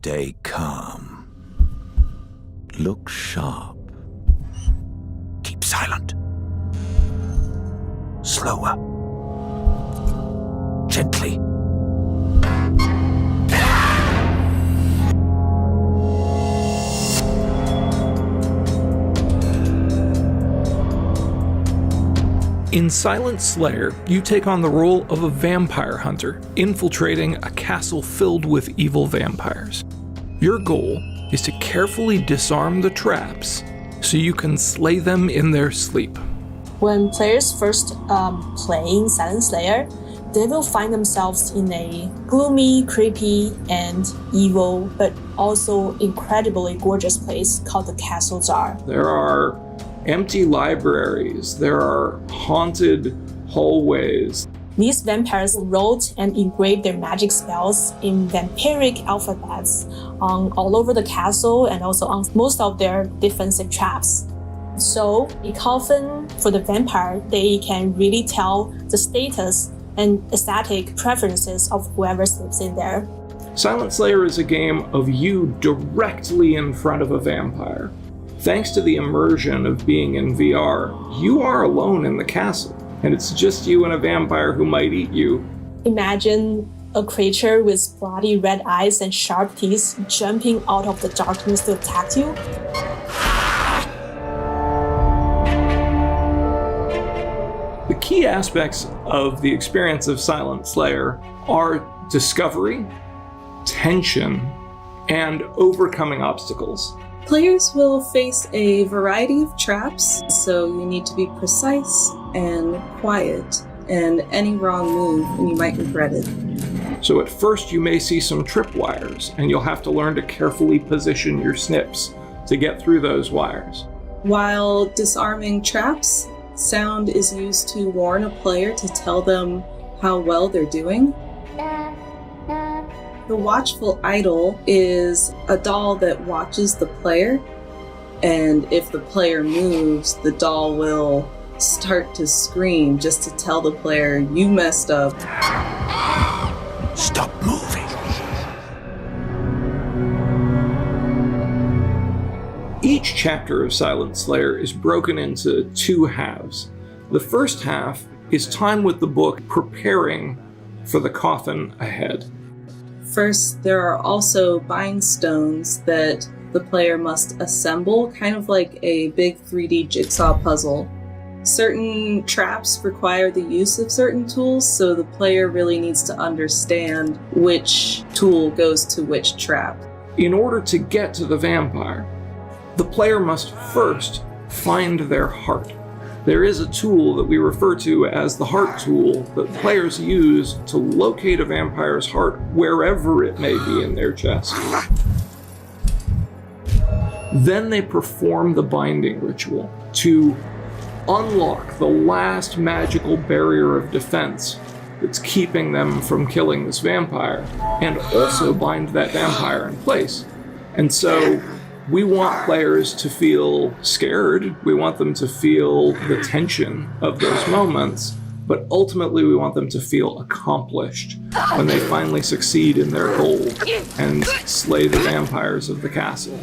Stay calm. Look sharp. Keep silent. Slower. Gently. In Silent Slayer, you take on the role of a vampire hunter, infiltrating a castle filled with evil vampires. Your goal is to carefully disarm the traps so you can slay them in their sleep. When players first play Silent Slayer, they will find themselves in a gloomy, creepy, and evil, but also incredibly gorgeous place called the Castle Jar. There are empty libraries, there are haunted hallways. These vampires wrote and engraved their magic spells in vampiric alphabets all over the castle and also on most of their defensive traps. So, a coffin for the vampire, they can really tell the status and aesthetic preferences of whoever sleeps in there. Silent Slayer is a game of you directly in front of a vampire. Thanks to the immersion of being in VR, you are alone in the castle, and it's just you and a vampire who might eat you. Imagine a creature with bloody red eyes and sharp teeth jumping out of the darkness to attack you. The key aspects of the experience of Silent Slayer are discovery, tension, and overcoming obstacles. Players will face a variety of traps, so you need to be precise and quiet, and any wrong move and you might regret it. So at first you may see some tripwires, and you'll have to learn to carefully position your snips to get through those wires. While disarming traps, sound is used to warn a player to tell them how well they're doing. The watchful idol is a doll that watches the player, and if the player moves, the doll will start to scream just to tell the player, you messed up. Stop moving. Each chapter of Silent Slayer is broken into two halves. The first half is time with the book preparing for the coffin ahead. First, there are also bind stones that the player must assemble, kind of like a big 3D jigsaw puzzle. Certain traps require the use of certain tools, so the player really needs to understand which tool goes to which trap. In order to get to the vampire, the player must first find their heart. There is a tool that we refer to as the heart tool that players use to locate a vampire's heart wherever it may be in their chest. Then they perform the binding ritual to unlock the last magical barrier of defense that's keeping them from killing this vampire, and also bind that vampire in place. And so we want players to feel scared, we want them to feel the tension of those moments, but ultimately we want them to feel accomplished when they finally succeed in their goal and slay the vampires of the castle.